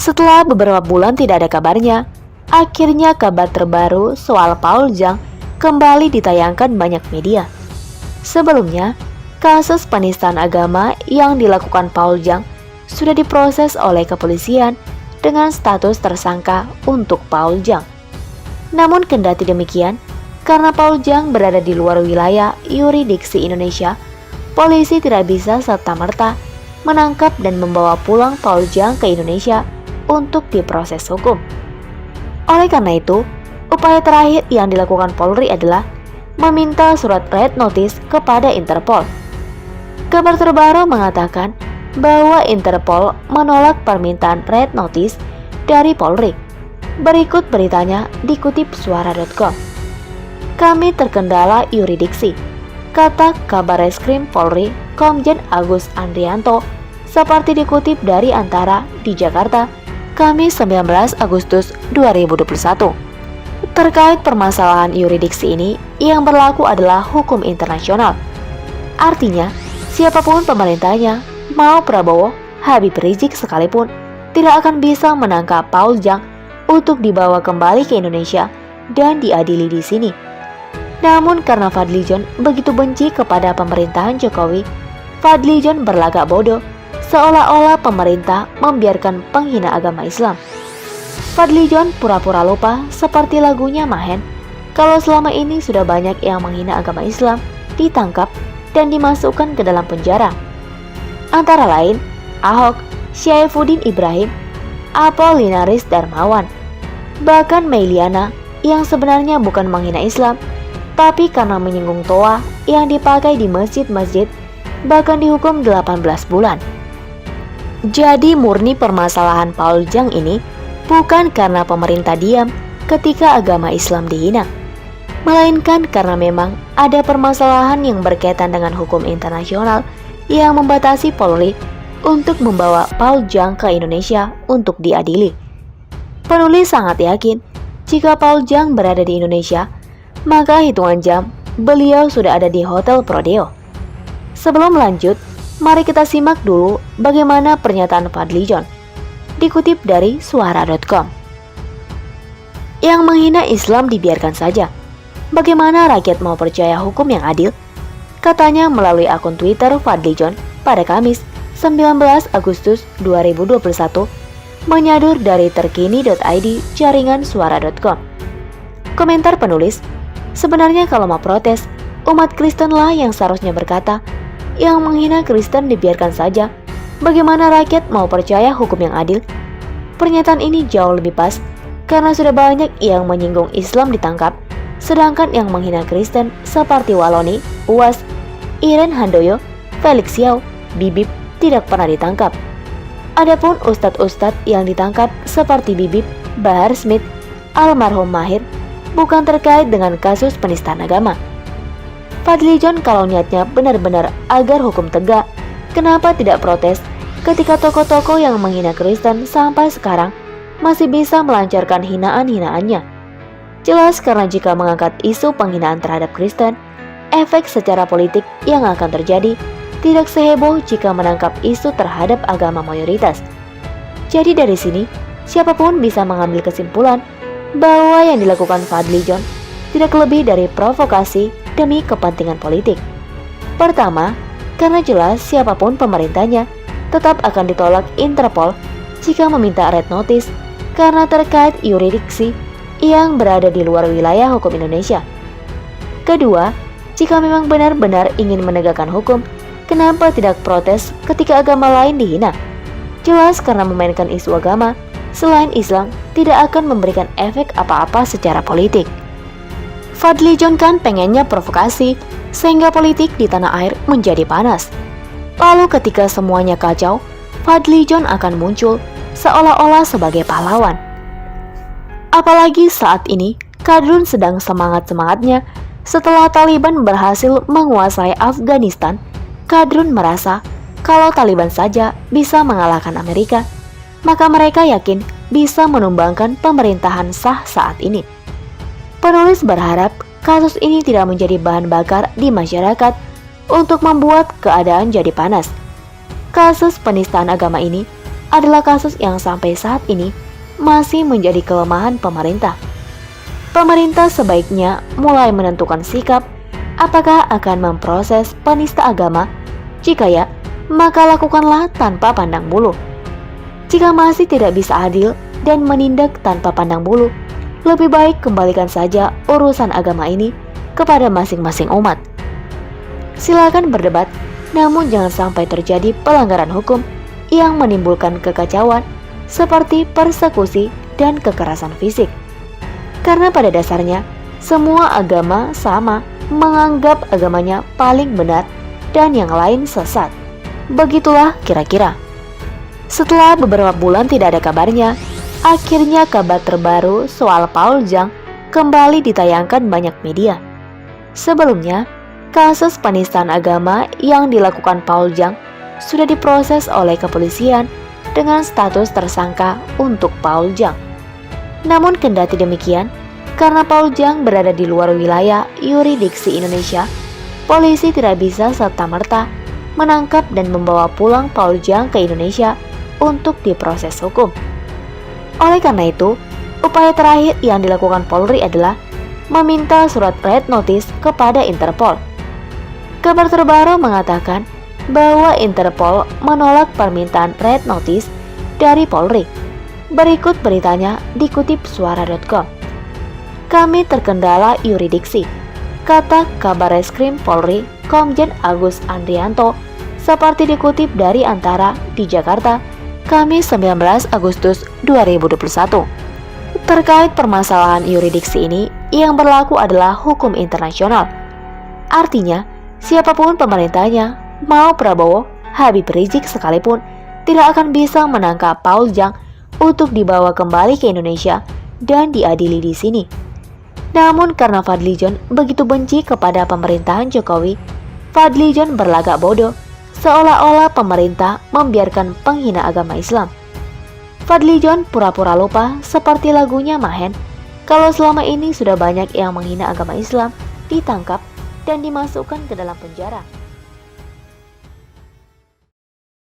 Setelah beberapa bulan tidak ada kabarnya, akhirnya kabar terbaru soal Paul Zhang kembali ditayangkan banyak media. Sebelumnya, kasus penistaan agama yang dilakukan Paul Zhang sudah diproses oleh kepolisian dengan status tersangka untuk Paul Zhang. Namun kendati demikian, karena Paul Zhang berada di luar wilayah yurisdiksi Indonesia, polisi tidak bisa serta-merta menangkap dan membawa pulang Paul Zhang ke Indonesia untuk diproses hukum. Oleh karena itu, upaya terakhir yang dilakukan Polri adalah meminta surat red notice kepada Interpol. Kabar terbaru mengatakan bahwa Interpol menolak permintaan red notice dari Polri. Berikut beritanya dikutip suara.com. Kami terkendala yurisdiksi, kata Kabar Reskrim Polri Komjen Agus Andrianto, seperti dikutip dari Antara di Jakarta, Kamis 19 Agustus 2021. Terkait permasalahan yurisdiksi ini, yang berlaku adalah hukum internasional. Artinya, siapapun pemerintahnya, mau Prabowo, Habib Rizik sekalipun, tidak akan bisa menangkap Paul Zhang untuk dibawa kembali ke Indonesia dan diadili di sini. Namun karena Fadlizon begitu benci kepada pemerintahan Jokowi, Fadlizon berlagak bodoh, seolah-olah pemerintah membiarkan penghina agama Islam. Fadlizon pura-pura lupa seperti lagunya Mahen, kalau selama ini sudah banyak yang menghina agama Islam ditangkap dan dimasukkan ke dalam penjara. Antara lain, Ahok, Syaifuddin Ibrahim, Apollinaris Darmawan, bahkan Meiliana yang sebenarnya bukan menghina Islam, tapi karena menyinggung toa yang dipakai di masjid-masjid, bahkan dihukum 18 bulan. Jadi murni permasalahan Paul Zhang ini bukan karena pemerintah diam ketika agama Islam dihina, melainkan karena memang ada permasalahan yang berkaitan dengan hukum internasional yang membatasi Polri untuk membawa Paul Zhang ke Indonesia untuk diadili. Penulis sangat yakin jika Paul Zhang berada di Indonesia, maka hitungan jam beliau sudah ada di Hotel Prodeo. Sebelum lanjut, mari kita simak dulu bagaimana pernyataan Fadlizon. Dikutip dari suara.com. Yang menghina Islam dibiarkan saja. Bagaimana rakyat mau percaya hukum yang adil? Katanya melalui akun Twitter Fadlizon pada Kamis 19 Agustus 2021, menyadur dari terkini.id jaringan suara.com. Komentar penulis, sebenarnya kalau mau protes, umat Kristen lah yang seharusnya berkata, yang menghina Kristen dibiarkan saja. Bagaimana rakyat mau percaya hukum yang adil? Pernyataan ini jauh lebih pas, karena sudah banyak yang menyinggung Islam ditangkap, sedangkan yang menghina Kristen seperti Waloni, Uwas, Iren Handoyo, Felix Yao, Bibip tidak pernah ditangkap. Adapun ustadz-ustadz yang ditangkap seperti Bibip, Bahar Smith, almarhum Mahir, bukan terkait dengan kasus penistaan agama. Fadlizon kalau niatnya benar-benar agar hukum tegak, kenapa tidak protes ketika tokoh-tokoh yang menghina Kristen sampai sekarang masih bisa melancarkan hinaan-hinaannya? Jelas karena jika mengangkat isu penghinaan terhadap Kristen, efek secara politik yang akan terjadi tidak seheboh jika menangkap isu terhadap agama mayoritas. Jadi dari sini, siapapun bisa mengambil kesimpulan bahwa yang dilakukan Fadlizon tidak lebih dari provokasi demi kepentingan politik. Pertama, karena jelas siapapun pemerintahnya tetap akan ditolak Interpol jika meminta red notice karena terkait yurisdiksi yang berada di luar wilayah hukum Indonesia. Kedua, jika memang benar-benar ingin menegakkan hukum, kenapa tidak protes ketika agama lain dihina? Jelas karena memainkan isu agama selain Islam tidak akan memberikan efek apa-apa secara politik. Fadlizon kan pengennya provokasi sehingga politik di tanah air menjadi panas. Lalu ketika semuanya kacau, Fadlizon akan muncul seolah-olah sebagai pahlawan. Apalagi saat ini Kadrun sedang semangat-semangatnya setelah Taliban berhasil menguasai Afghanistan. Kadrun merasa kalau Taliban saja bisa mengalahkan Amerika, maka mereka yakin bisa menumbangkan pemerintahan sah saat ini. Penulis berharap kasus ini tidak menjadi bahan bakar di masyarakat untuk membuat keadaan jadi panas. Kasus penistaan agama ini adalah kasus yang sampai saat ini masih menjadi kelemahan pemerintah. Pemerintah sebaiknya mulai menentukan sikap apakah akan memproses penista agama. Jika ya, maka lakukanlah tanpa pandang bulu. Jika masih tidak bisa adil dan menindak tanpa pandang bulu, lebih baik kembalikan saja urusan agama ini kepada masing-masing umat. Silakan berdebat, namun jangan sampai terjadi pelanggaran hukum yang menimbulkan kekacauan seperti persekusi dan kekerasan fisik. Karena pada dasarnya, semua agama sama menganggap agamanya paling benar dan yang lain sesat. Begitulah kira-kira. Setelah beberapa bulan tidak ada kabarnya, akhirnya kabar terbaru soal Paul Zhang kembali ditayangkan banyak media. Sebelumnya, kasus penistaan agama yang dilakukan Paul Zhang sudah diproses oleh kepolisian dengan status tersangka untuk Paul Zhang. Namun kendati demikian, karena Paul Zhang berada di luar wilayah yurisdiksi Indonesia, polisi tidak bisa serta-merta menangkap dan membawa pulang Paul Zhang ke Indonesia untuk diproses hukum. Oleh karena itu, upaya terakhir yang dilakukan Polri adalah meminta surat red notice kepada Interpol. Kabar terbaru mengatakan bahwa Interpol menolak permintaan red notice dari Polri. Berikut beritanya dikutip suara.com. Kami terkendala yurisdiksi, kata Kabarreskrim Polri Komjen Agus Andrianto seperti dikutip dari Antara di Jakarta, Kamis 19 Agustus 2021. Terkait permasalahan yurisdiksi ini, yang berlaku adalah hukum internasional. Artinya, siapapun pemerintahnya, mau Prabowo, Habib Rizik sekalipun, tidak akan bisa menangkap Paul Zhang untuk dibawa kembali ke Indonesia dan diadili di sini. Namun karena Fadlizon begitu benci kepada pemerintahan Jokowi, Fadlizon berlagak bodoh, seolah-olah pemerintah membiarkan penghina agama Islam. Fadlizon pura-pura lupa seperti lagunya Mahen, kalau selama ini sudah banyak yang menghina agama Islam ditangkap dan dimasukkan ke dalam penjara.